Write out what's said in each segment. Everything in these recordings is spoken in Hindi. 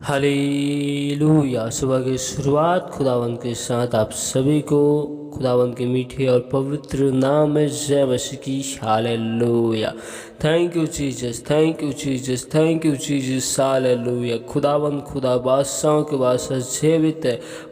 हालेलुया। सुबह की शुरुआत खुदावंद के साथ आप सभी को खुदावंद के मीठे और पवित्र नाम में जय मसीह की। Hallelujah. Thank you Jesus, thank you Jesus, thank you Jesus. Hallelujah. खुदावंद खुदा बादशाहों के बादशाह जीवित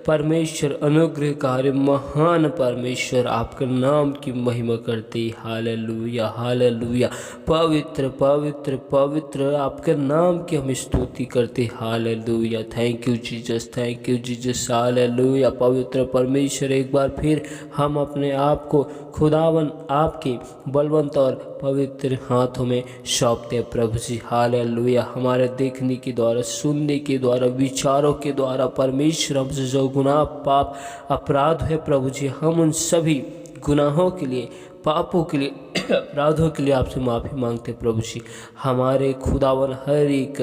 परमेश्वर, अनुग्रहकारी महान परमेश्वर, आपके नाम की महिमा करते। Hallelujah, hallelujah. पवित्र पवित्र पवित्र आपके नाम की हम स्तुति करते। Hallelujah. Thank you Jesus, thank you Jesus. Hallelujah. पवित्र परमेश्वर, एक बार फिर हम अपने आप को खुदावन आपके बलवंत और पवित्र हाथों में सौंपते हैं प्रभु जी। हालेलुया। हमारे देखने के द्वारा, सुनने के द्वारा, विचारों के द्वारा परमेश्वर हमसे जो गुनाह, पाप, अपराध है प्रभु जी, हम उन सभी गुनाहों के लिए, पापों के लिए, अपराधों के लिए आपसे माफ़ी मांगते प्रभु जी। हमारे खुदावन हर एक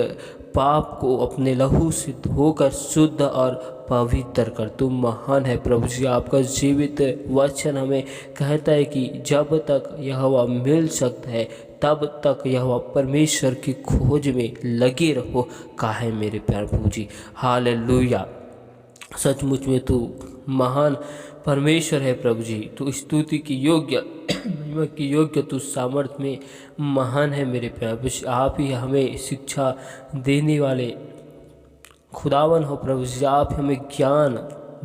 पाप को अपने लहू से धोकर शुद्ध और पवित्र कर। तुम महान है प्रभु जी। आपका जीवित वचन हमें कहता है कि जब तक यहोवा मिल सकता है तब तक यहोवा परमेश्वर की खोज में लगे रहो। काहे मेरे प्यारे प्रभु जी। हालेलुया। सचमुच में तू महान परमेश्वर है प्रभु जी। तू स्तुति की योग्य, महिमा की योग्य, तू सामर्थ्य में महान है मेरे प्यारे। आप ही हमें शिक्षा देने वाले खुदावन हो प्रभु जी। आप हमें ज्ञान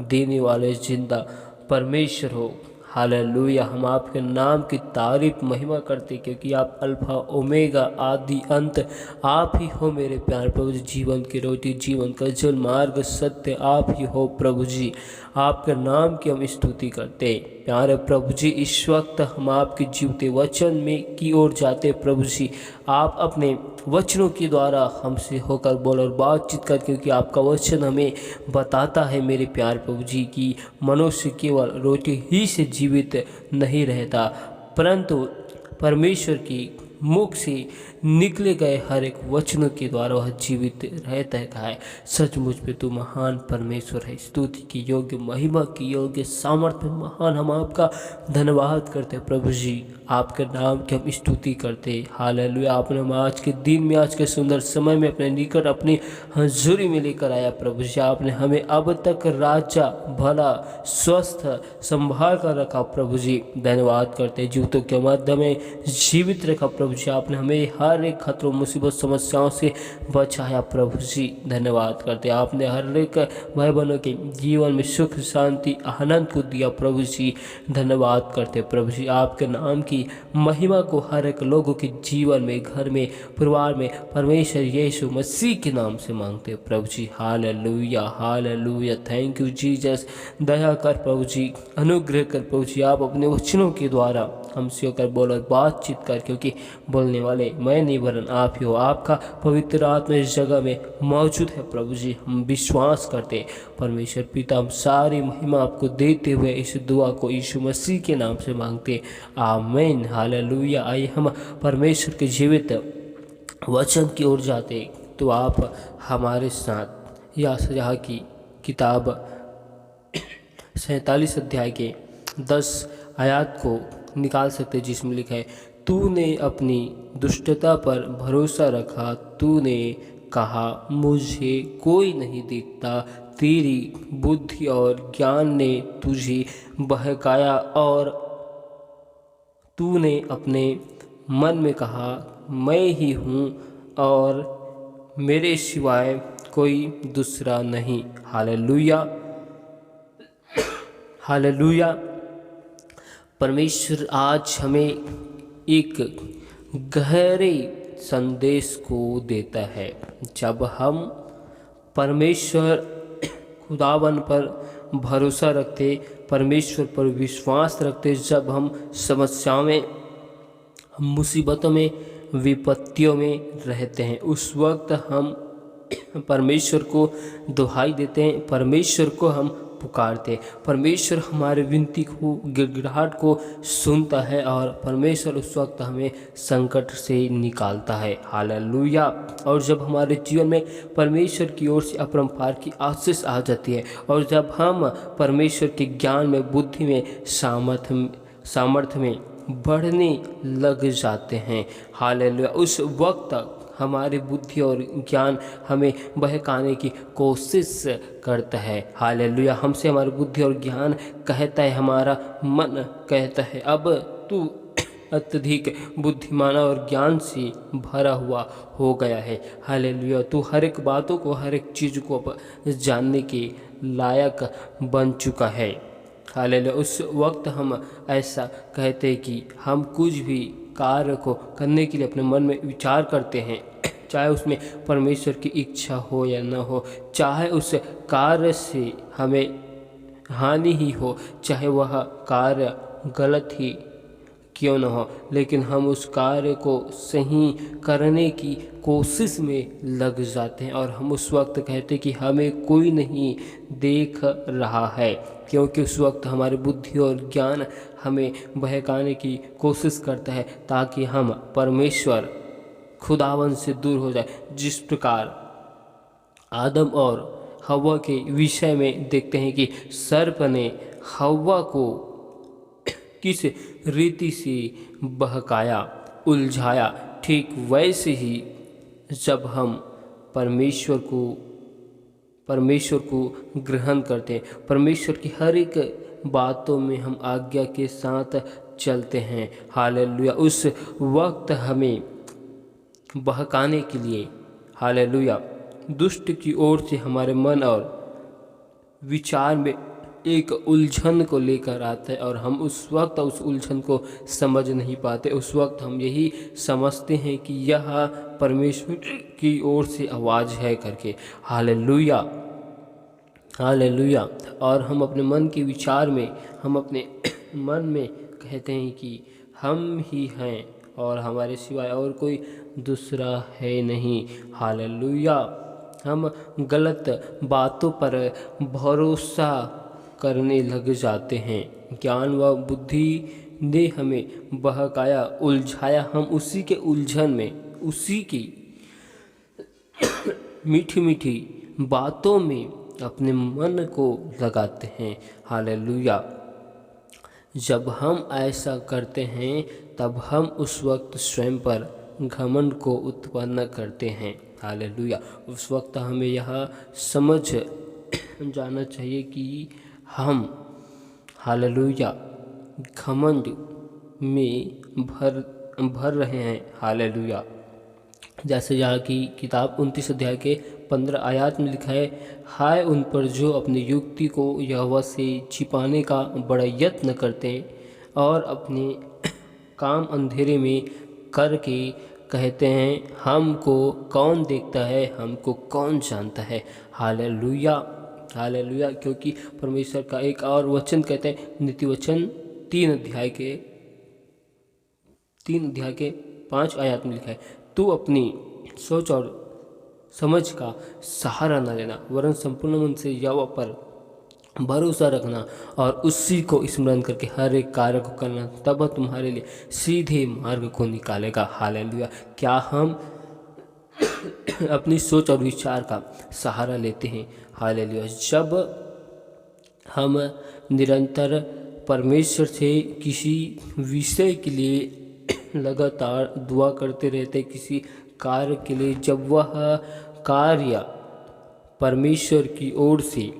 देने वाले जिंदा परमेश्वर हो। हालेलुया। हम आपके नाम की तारीफ महिमा करते, क्योंकि आप अल्फा ओमेगा, आदि अंत आप ही हो मेरे प्यारे प्रभु जी। जीवन की रोटी, जीवन का जल, मार्ग, सत्य आप ही हो प्रभु जी। आपके नाम की हम स्तुति करते प्यारे प्रभु जी। इस वक्त हम आपके जीवते वचन में की ओर जाते प्रभु जी। आप अपने वचनों के द्वारा हमसे होकर बोल और बातचीत कर, क्योंकि आपका वचन हमें बताता है मेरे प्यारे प्रभु जी कि मनुष्य केवल रोटी ही से जीवित नहीं रहता, परंतु परमेश्वर की मुख से निकले गए हर एक वचनों के द्वारा वह जीवित रहता है। सचमुच पे तू महान परमेश्वर है। स्तुति की योग्य, महिमा की योग्य, सामर्थ्य महान हम आपका धन्यवाद करते हैं प्रभु जी। आपके नाम की हम स्तुति करते। हालेलुया। आपने हम आज के दिन में, आज के सुंदर समय में अपने निकट अपनी हजूरी में लेकर आया प्रभु जी। आपने हमें अब तक राजा, भला, स्वस्थ संभाल कर रखा प्रभु जी। धन्यवाद करते। जूतों के माध्यम में जीवित रखा प्रभु जी। आपने हमें हर एक खतरों, मुसीबत, समस्याओं से बचाया प्रभु जी। धन्यवाद करते। आपने हर एक भाई बहनों के जीवन में सुख, शांति, आनंद को दिया प्रभु जी। धन्यवाद करते प्रभु जी। आपके नाम की महिमा को हर एक लोगों के जीवन में, घर में, परिवार में परमेश्वर यीशु मसीह के नाम से मांगते प्रभु जी। Hallelujah, hallelujah. Thank you Jesus. दया कर प्रभु जी, अनुग्रह कर प्रभु जी। आप अपने वचनों के द्वारा हमसे होकर बोलो, बातचीत कर, क्योंकि बोलने वाले मैं नहीं वरन आप ही हो। आपका पवित्र आत्मा इस जगह में मौजूद है प्रभु जी। हम विश्वास करते परमेश्वर पिता, हम सारी महिमा आपको देते हुए इस दुआ को यीशु मसीह के नाम से मांगते। आमीन। हालेलुया। आइए हम परमेश्वर के जीवित वचन की ओर जाते। तो आप हमारे साथ यशायाह की किताब 47 अध्याय के 10 आयत को निकाल सकते, जिसमें लिखा है, तूने अपनी दुष्टता पर भरोसा रखा, तूने कहा मुझे कोई नहीं दिखता, तेरी बुद्धि और ज्ञान ने तुझे बहकाया, और तूने अपने मन में कहा मैं ही हूँ और मेरे सिवाय कोई दूसरा नहीं। Hallelujah, hallelujah. परमेश्वर आज हमें एक गहरे संदेश को देता है। जब हम परमेश्वर खुदावन पर भरोसा रखते, परमेश्वर पर विश्वास रखते, जब हम समस्याओं में, मुसीबतों में, विपत्तियों में रहते हैं, उस वक्त हम परमेश्वर को दुहाई देते हैं, परमेश्वर को हम पुकारते। परमेश्वर हमारे विनती को, गिड़गिड़ाहट को सुनता है, और परमेश्वर उस वक्त हमें संकट से निकालता है। हालेलुया। और जब हमारे जीवन में परमेश्वर की ओर से अपरंपार की आशीष आ जाती है, और जब हम परमेश्वर के ज्ञान में, बुद्धि में, सामर्थ्य में बढ़ने लग जाते हैं, हालेलुया, उस वक्त हमारी बुद्धि और ज्ञान हमें बहकाने की कोशिश करता है। हालेलुया। हमसे हमारी बुद्धि और ज्ञान कहता है, हमारा मन कहता है अब तू अत्यधिक बुद्धिमान और ज्ञान से भरा हुआ हो गया है। हालेलुया। तू हर एक बातों को, हर एक चीज़ को अब जानने के लायक बन चुका है। हालेलुया। उस वक्त हम ऐसा कहते हैं कि हम कुछ भी कार्य को करने के लिए अपने मन में विचार करते हैं, चाहे उसमें परमेश्वर की इच्छा हो या न हो, चाहे उस कार्य से हमें हानि ही हो, चाहे वह कार्य गलत ही क्यों न हो, लेकिन हम उस कार्य को सही करने की कोशिश में लग जाते हैं और हम उस वक्त कहते हैं कि हमें कोई नहीं देख रहा है, क्योंकि उस वक्त हमारी बुद्धि और ज्ञान हमें बहकाने की कोशिश करता है ताकि हम परमेश्वर खुदावन से दूर हो जाए। जिस प्रकार आदम और हव्वा के विषय में देखते हैं कि सर्प ने हव्वा को किस रीति से बहकाया, उलझाया, ठीक वैसे ही जब हम परमेश्वर को ग्रहण करते हैं, परमेश्वर की हर एक बातों में हम आज्ञा के साथ चलते हैं। हालेलुया। उस वक्त हमें बहकाने के लिए, हालेलुया, दुष्ट की ओर से हमारे मन और विचार में एक उलझन को लेकर आता है और हम उस वक्त उस उलझन को समझ नहीं पाते। उस वक्त हम यही समझते हैं कि यह परमेश्वर की ओर से आवाज़ है करके। Hallelujah, hallelujah. और हम अपने मन के विचार में, हम अपने मन में कहते हैं कि हम ही हैं और हमारे सिवाय और कोई दूसरा है नहीं। हालेलुया। हम गलत बातों पर भरोसा करने लग जाते हैं। ज्ञान व बुद्धि ने हमें बहकाया, उलझाया, हम उसी के उलझन में, उसी की मीठी मीठी बातों में अपने मन को लगाते हैं। हालेलुया। जब हम ऐसा करते हैं तब हम उस वक्त स्वयं पर घमंड को उत्पन्न करते हैं। हालेलुया। उस वक्त हमें यह समझ जाना चाहिए कि हम, हालेलुया, घमंड में भर रहे हैं। हालेलुया। जैसे यहाँ की किताब 29 अध्याय के 15 आयत में लिखा है, हाय उन पर जो अपनी युक्ति को यहोवा से छिपाने का बड़ा यत्न करते हैं और अपने काम अंधेरे में करके कहते हैं, हमको कौन देखता है, हमको कौन जानता है। Hallelujah, hallelujah. क्योंकि परमेश्वर का एक और वचन कहते हैं, नीति वचन 3 अध्याय के 5 आयत में लिखा है, तू अपनी सोच और समझ का सहारा न लेना, वरन संपूर्ण मन से यहोवा पर भरोसा रखना और उसी को स्मरण करके हर एक कार्य को करना, तब वह तुम्हारे लिए सीधे मार्ग को निकालेगा। हालेलुया। क्या हम अपनी सोच और विचार का सहारा लेते हैं? हालेलुया। जब हम निरंतर परमेश्वर से किसी विषय के लिए लगातार दुआ करते रहते, किसी कार्य के लिए, जब वह कार्य परमेश्वर की ओर से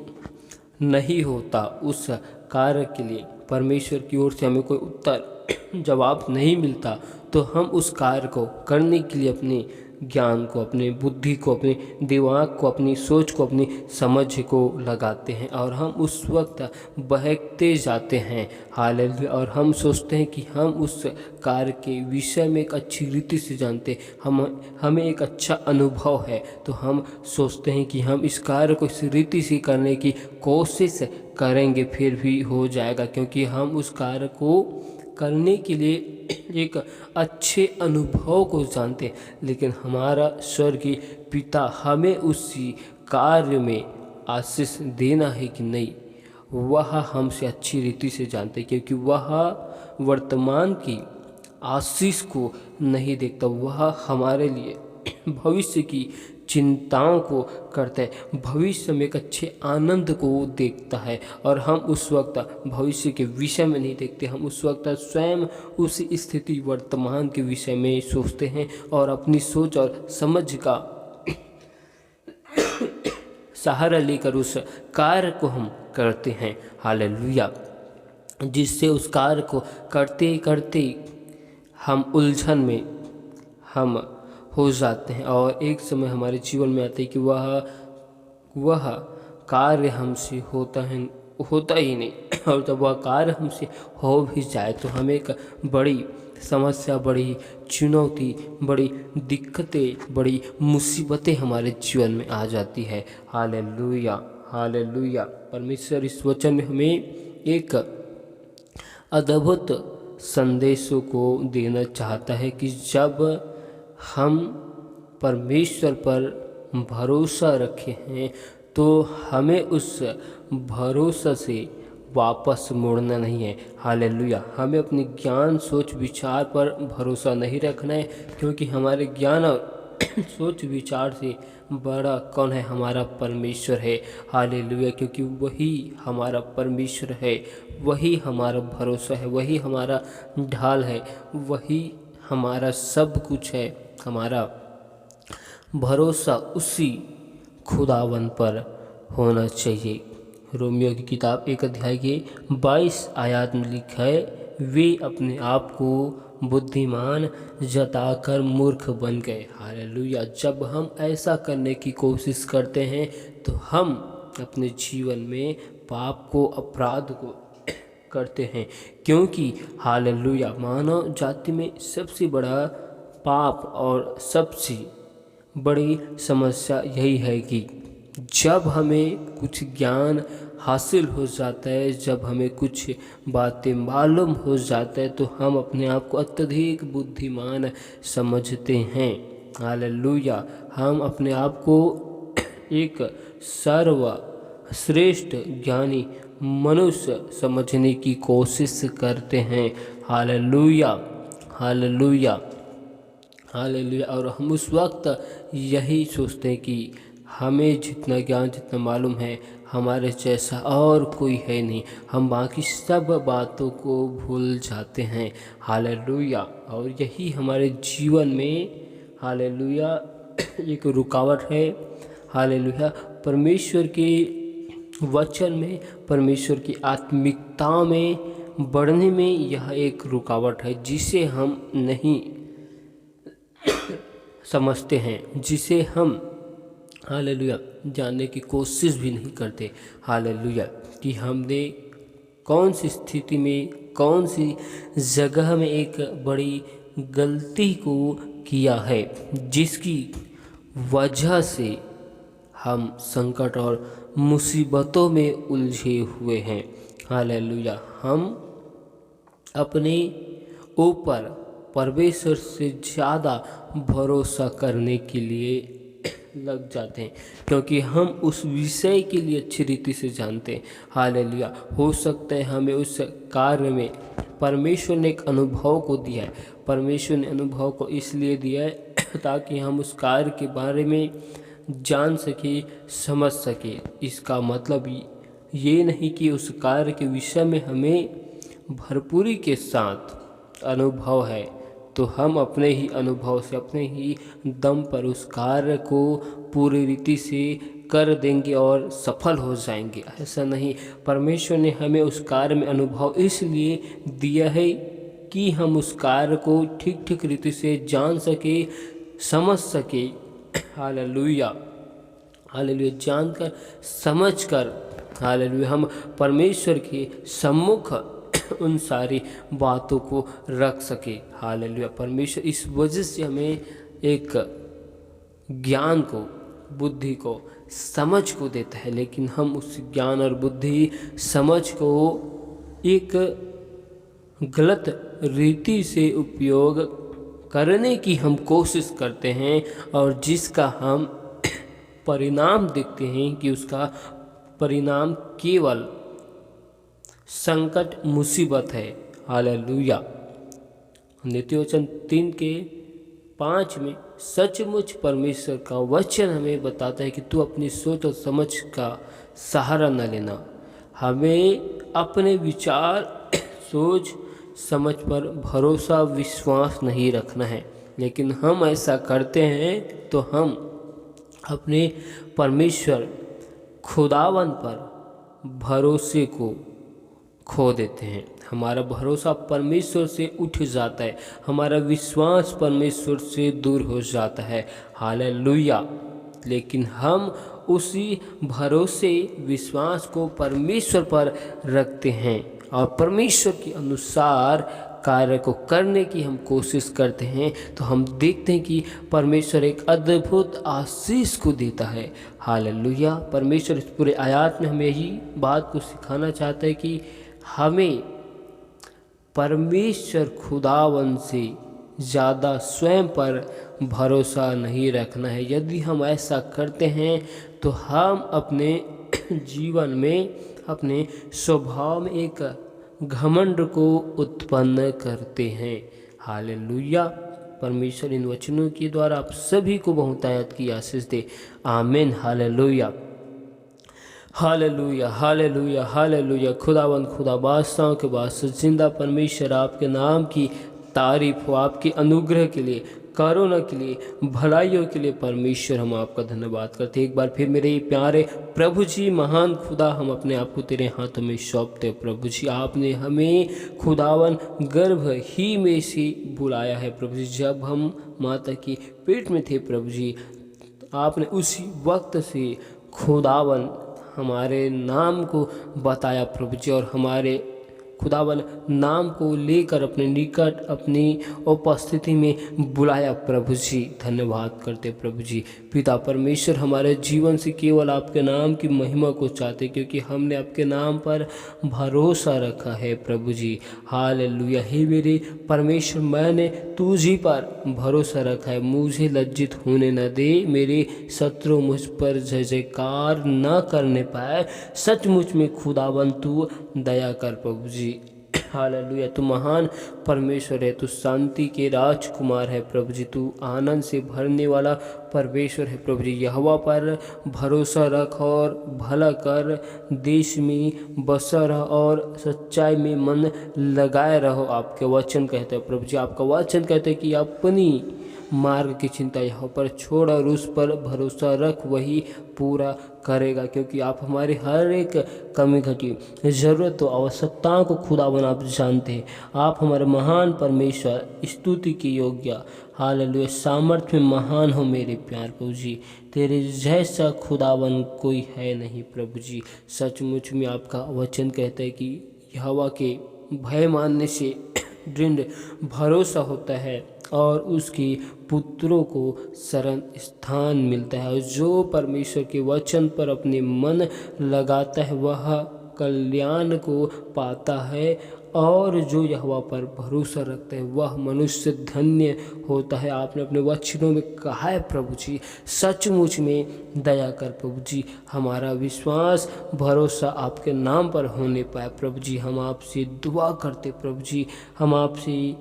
नहीं होता, उस कार्य के लिए परमेश्वर की ओर से हमें कोई उत्तर जवाब नहीं मिलता, तो हम उस कार्य को करने के लिए अपने ज्ञान को, अपनी बुद्धि को, अपने दिमाग को, अपनी सोच को, अपनी समझ को लगाते हैं और हम उस वक्त बहकते जाते हैं। हालेलुया। और हम सोचते हैं कि हम उस कार्य के विषय में एक अच्छी रीति से जानते, हमें एक अच्छा अनुभव है, तो हम सोचते हैं कि हम इस कार्य को इस रीति से करने की कोशिश करेंगे, फिर भी हो जाएगा, क्योंकि हम उस कार्य को करने के लिए एक अच्छे अनुभव को जानते हैं। लेकिन हमारा स्वर्गीय पिता हमें उसी कार्य में आशीष देना है कि नहीं, वह हमसे अच्छी रीति से जानते हैं, क्योंकि वह वर्तमान की आशीष को नहीं देखता, वह हमारे लिए भविष्य की चिंताओं को करता है, भविष्य में एक अच्छे आनंद को देखता है। और हम उस वक्त भविष्य के विषय में नहीं देखते, हम उस वक्त स्वयं उस स्थिति वर्तमान के विषय में सोचते हैं और अपनी सोच और समझ का सहारा लेकर उस कार्य को हम करते हैं। हालेलुया। जिससे उस कार्य को करते करते हम उलझन में हम हो जाते हैं और एक समय हमारे जीवन में आता है कि वह कार्य हमसे होता ही नहीं। और जब वह कार्य हमसे हो भी जाए तो हमें एक बड़ी समस्या, बड़ी चुनौती, बड़ी दिक्कतें, बड़ी मुसीबतें हमारे जीवन में आ जाती है। Hallelujah, hallelujah. परमेश्वर इस वचन में हमें एक अद्भुत संदेशों को देना चाहता है कि जब हम परमेश्वर पर भरोसा रखे हैं तो हमें उस भरोसा से वापस मुड़ना नहीं है। हालेलुया। हमें अपने ज्ञान, सोच, विचार पर भरोसा नहीं रखना है, क्योंकि हमारे ज्ञान और सोच विचार से बड़ा कौन है? हमारा परमेश्वर है। हालेलुया। क्योंकि वही हमारा परमेश्वर है, वही हमारा भरोसा है, वही हमारा ढाल है, वही हमारा सब कुछ है। हमारा भरोसा उसी खुदावन पर होना चाहिए। रोमियो की किताब 1 अध्याय के 22 आयत में लिखा है, वे अपने आप को बुद्धिमान जताकर मूर्ख बन गए। हालेलुया। जब हम ऐसा करने की कोशिश करते हैं तो हम अपने जीवन में पाप को, अपराध को करते हैं, क्योंकि हालेलुया मानव जाति में सबसे बड़ा पाप और सबसे बड़ी समस्या यही है कि जब हमें कुछ ज्ञान हासिल हो जाता है, जब हमें कुछ बातें मालूम हो जाता है तो हम अपने आप को अत्यधिक बुद्धिमान समझते हैं। हालेलुया। हम अपने आप को एक सर्वश्रेष्ठ ज्ञानी मनुष्य समझने की कोशिश करते हैं। Hallelujah, hallelujah, hallelujah. और हम उस वक्त यही सोचते हैं कि हमें जितना ज्ञान, जितना मालूम है, हमारे जैसा और कोई है नहीं। हम बाकी सब बातों को भूल जाते हैं। हालेलुया। और यही हमारे जीवन में हालेलुया एक रुकावट है। हालेलुया। परमेश्वर के वचन में, परमेश्वर की आत्मिकता में बढ़ने में यह एक रुकावट है जिसे हम नहीं समझते हैं, जिसे हम हालेलुया जानने की कोशिश भी नहीं करते। हालेलुया। कि हमने कौन सी स्थिति में, कौन सी जगह में एक बड़ी गलती को किया है जिसकी वजह से हम संकट और मुसीबतों में उलझे हुए हैं। हालेलुया। हम अपने ऊपर परमेश्वर से ज़्यादा भरोसा करने के लिए लग जाते हैं, क्योंकि हम उस विषय के लिए अच्छी रीति से जानते हैं। हालेलुया। हो सकता है हमें उस कार्य में परमेश्वर ने एक अनुभव को दिया है। परमेश्वर ने अनुभव को इसलिए दिया है ताकि हम उस कार्य के बारे में जान सके, समझ सके। इसका मतलब ये नहीं कि उस कार्य के विषय में हमें भरपूरी के साथ अनुभव है तो हम अपने ही अनुभव से, अपने ही दम पर उस कार्य को पूरी रीति से कर देंगे और सफल हो जाएंगे। ऐसा नहीं। परमेश्वर ने हमें उस कार्य में अनुभव इसलिए दिया है कि हम उस कार्य को ठीक ठीक रीति से जान सके, समझ सके। Hallelujah, hallelujah. जानकर, समझकर, हालेलुया, हम परमेश्वर के सम्मुख उन सारी बातों को रख सके। हालेलुया। परमेश्वर इस वजह से हमें एक ज्ञान को, बुद्धि को, समझ को देता है, लेकिन हम उस ज्ञान और बुद्धि, समझ को एक गलत रीति से उपयोग करने की हम कोशिश करते हैं और जिसका हम परिणाम देखते हैं कि उसका परिणाम केवल संकट, मुसीबत है। हालेलुया। नीति वचन 3 के 5 में सचमुच परमेश्वर का वचन हमें बताता है कि तू अपनी सोच और समझ का सहारा न लेना। हमें अपने विचार सोच समझ पर भरोसा विश्वास नहीं रखना है, लेकिन हम ऐसा करते हैं तो हम अपने परमेश्वर खुदावन पर भरोसे को खो देते हैं। हमारा भरोसा परमेश्वर से उठ जाता है, हमारा विश्वास परमेश्वर से दूर हो जाता है। हालेलुया। लेकिन हम उसी भरोसे विश्वास को परमेश्वर पर रखते हैं और परमेश्वर के अनुसार कार्य को करने की हम कोशिश करते हैं, तो हम देखते हैं कि परमेश्वर एक अद्भुत आशीष को देता है। हालेलुया। परमेश्वर इस पूरे आयत में हमें यही बात को सिखाना चाहता है कि हमें परमेश्वर खुदावन से ज़्यादा स्वयं पर भरोसा नहीं रखना है। यदि हम ऐसा करते हैं तो हम अपने जीवन में, अपने स्वभाव में एक घमंड को उत्पन्न करते हैं। हालेलुया। परमेश्वर इन वचनों के द्वारा आप सभी को बहुतायत की आशीष दे। आमीन। हालेलुया। Hallelujah hallelujah hallelujah. खुदावंद खुदा बादशाहों के बादशाह जिंदा परमेश्वर, आपके नाम की तारीफ हो, आपके अनुग्रह के लिए, करुणा के लिए, भलाइयों के लिए परमेश्वर हम आपका धन्यवाद करते हैं। एक बार फिर मेरे प्यारे प्रभु जी, महान खुदा, हम अपने आप को तेरे हाथों में सौंपते हैं। प्रभु जी, आपने हमें खुदावन गर्भ ही में से बुलाया है। प्रभु जी, जब हम माता की पेट में थे प्रभु जी, आपने उसी वक्त से खुदावन हमारे नाम को बताया प्रभु जी, और हमारे खुदावन नाम को लेकर अपने निकट, अपनी उपस्थिति में बुलाया प्रभु जी। धन्यवाद करते प्रभु जी। पिता परमेश्वर, हमारे जीवन से केवल आपके नाम की महिमा को चाहते, क्योंकि हमने आपके नाम पर भरोसा रखा है प्रभु जी। हालेलुया। हे मेरे परमेश्वर, मैंने तुझी पर भरोसा रखा है, मुझे लज्जित होने न दे। मेरे शत्रु मुझ पर जय जयकार न करने पाए। सचमुच में खुदावन तू दया कर प्रभु जी। हालेलुया। तू महान परमेश्वर है, तू शांति के राजकुमार है प्रभु जी। तू आनंद से भरने वाला परमेश्वर है प्रभु जी। यहोवा पर भरोसा रख और भला कर, देश में बसा रह और सच्चाई में मन लगाए रहो। आपके वचन कहते हैं प्रभु जी, आपका वचन कहते हैं कि अपनी मार्ग की चिंता यहाँ पर छोड़ और उस पर भरोसा रख, वही पूरा करेगा। क्योंकि आप हमारे हर एक कमी घटी ज़रूरत तो आवश्यकताओं को खुदावन आप जानते हैं। आप हमारे महान परमेश्वर, स्तुति के योग्य। हालेलुया। सामर्थ्य में महान हो मेरे प्यार प्रभु जी, तेरे जैसा खुदावन कोई है नहीं प्रभु जी। सचमुच में आपका वचन कहता है कि यहोवा के भय मानने से दृढ़ भरोसा होता है और उसके पुत्रों को शरण स्थान मिलता है। और जो परमेश्वर के वचन पर अपने मन लगाता है वह कल्याण को पाता है, और जो यहोवा पर भरोसा रखता है वह मनुष्य धन्य होता है। आपने अपने वचनों में कहा है प्रभु जी, सचमुच में दया कर प्रभु जी। हमारा विश्वास भरोसा आपके नाम पर होने पाए प्रभु जी। हम आपसे दुआ करते प्रभु जी, हम आपसे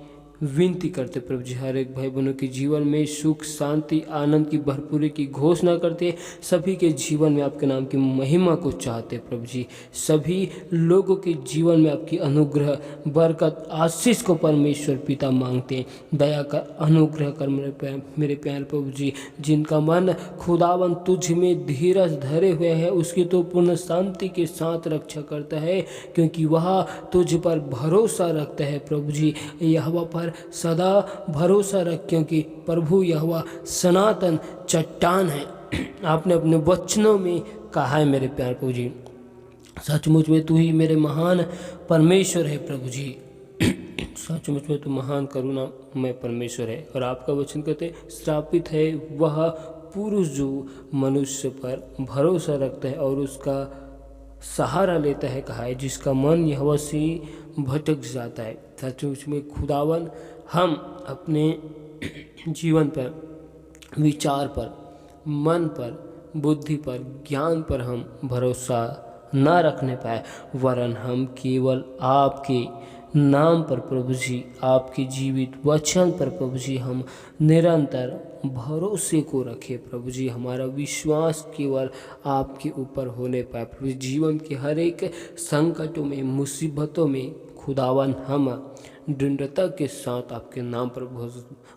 विनती करते प्रभु जी, हर एक भाई बहनों के जीवन में सुख, शांति, आनंद की भरपूरी की घोषणा करते। सभी के जीवन में आपके नाम की महिमा को चाहते प्रभु जी। सभी लोगों के जीवन में आपकी अनुग्रह, बरकत, आशीष को परमेश्वर पिता मांगते। दया कर, अनुग्रह कर मेरे प्यारे प्रभु जी। जिनका मन खुदावन तुझ में धीरज धरे हुए है, उसकी तो पूर्ण शांति के साथ रक्षा करता है, क्योंकि वह तुझ पर भरोसा रखता है प्रभु जी। यहोवा पर सदा भरोसा रख, क्योंकि प्रभु यहोवा सनातन चट्टान है। आपने अपने वचनों में कहा है मेरे प्यार प्रभु जी। सचमुच में तू ही मेरे महान परमेश्वर है प्रभु जी। सचमुच में तू महान करुणा में परमेश्वर है। और आपका वचन कहते, श्रापित है वह पुरुष जो मनुष्य पर भरोसा रखता है और उसका सहारा लेता है। कहा है, जिसका मन यहोवा से भटक जाता है। सचमुच में खुदावन, हम अपने जीवन पर, विचार पर, मन पर, बुद्धि पर, ज्ञान पर हम भरोसा न रखने पाए, वरन हम केवल आपके नाम पर प्रभु जी, आपके जीवित वचन पर प्रभु जी हम निरंतर भरोसे को रखें प्रभु जी। हमारा विश्वास केवल आपके ऊपर होने पाए प्रभु जी। जीवन के हर एक संकटों में, मुसीबतों में खुदावन हम दृढ़ता के साथ आपके नाम पर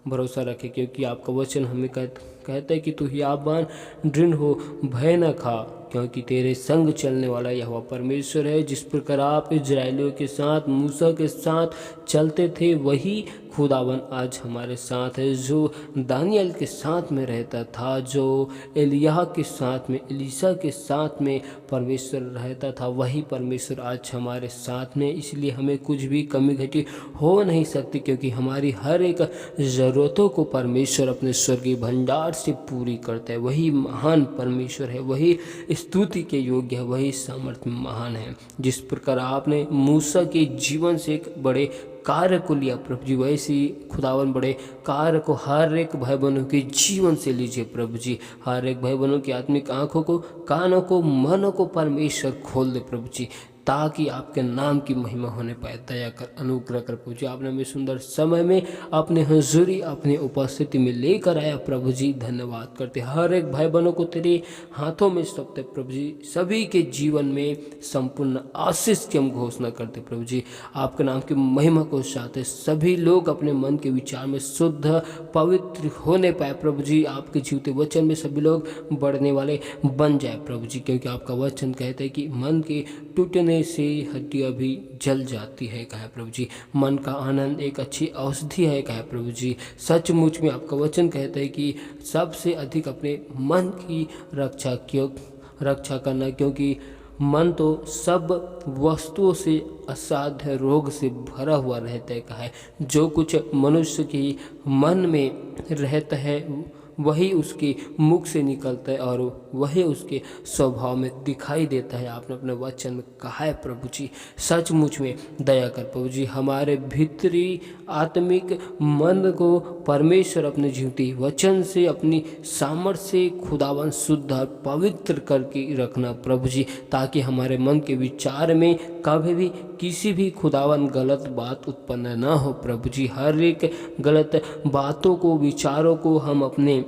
भरोसा रखें, क्योंकि आपका वचन हमें कहता है कि तू हियाबान दृढ़ हो, भय न खा, क्योंकि तेरे संग चलने वाला यहोवा परमेश्वर है। जिस प्रकार आप इजरायलियों के साथ, मूसा के साथ चलते थे, वही खुदावन आज हमारे साथ है। जो दानियल के साथ में रहता था, जो एलिय्याह के साथ में, एलीशा के साथ में परमेश्वर रहता था, वही परमेश्वर आज हमारे साथ में। इसलिए हमें कुछ भी कमी घटी हो नहीं सकती, क्योंकि हमारी हर एक ज़रूरतों को परमेश्वर अपने स्वर्गीय भंडार से पूरी करता है। वही महान परमेश्वर है, वही स्तुति के योग्य है, वही सामर्थ्य महान है। जिस प्रकार आपने मूसा के जीवन से एक बड़े कार्य को लिया प्रभु जी, वैसे ही खुदावन बड़े कार्य को हर एक भाई बहनों के जीवन से लीजिए प्रभु जी। हर एक भाई बहनों की आत्मिक आंखों को, कानों को, मनों को परमेश्वर खोल दे प्रभु जी, ताकि आपके नाम की महिमा होने पाए। दया कर, अनुग्रह कर प्रभु जी। आपने हमें सुंदर समय में अपने हुजूरी, अपनी उपस्थिति में लेकर आया प्रभु जी। धन्यवाद करते, हर एक भाई बहनों को तेरे हाथों में सौंपते प्रभु जी। सभी के जीवन में संपूर्ण आशीष की हम घोषणा करते प्रभु जी। आपके नाम की महिमा को चाहते सभी लोग अपने मन के विचार में शुद्ध, पवित्र होने पाए प्रभु जी। आपके जीवते वचन में सभी लोग बढ़ने वाले बन जाए प्रभु जी, क्योंकि आपका वचन कहता है कि मन के टूटने से हड्डियां भी जल जाती है, कहा प्रभु जी। मन का आनंद एक अच्छी औषधि है, कहा प्रभु जी। सचमुच में आपका वचन कहता है कि सबसे अधिक अपने मन की रक्षा करना, क्योंकि मन तो सब वस्तुओं से, असाध्य रोग से भरा हुआ रहता है, कहा है। जो कुछ मनुष्य के मन में रहता है वही उसके मुख से निकलता है और वही उसके स्वभाव में दिखाई देता है। आपने अपने वचन में कहा है प्रभु जी। सचमुच में दया कर प्रभु जी, हमारे भीतरी आत्मिक मन को परमेश्वर अपने जीवती वचन से, अपनी सामर्थ्य से खुदावन शुद्ध और पवित्र करके रखना प्रभु जी, ताकि हमारे मन के विचार में कभी भी किसी भी खुदावन गलत बात उत्पन्न न हो प्रभु जी। हर एक गलत बातों को, विचारों को हम अपने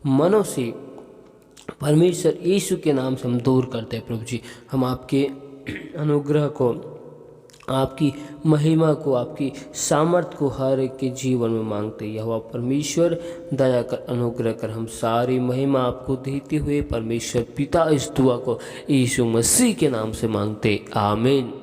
मनों से परमेश्वर यीशु के नाम से हम दूर करते हैं प्रभु जी। हम आपके अनुग्रह को, आपकी महिमा को, आपकी सामर्थ को हर एक के जीवन में मांगते हैं। यहोवा परमेश्वर दया कर, अनुग्रह कर। हम सारी महिमा आपको देते हुए परमेश्वर पिता इस दुआ को यीशु मसीह के नाम से मांगते, आमीन।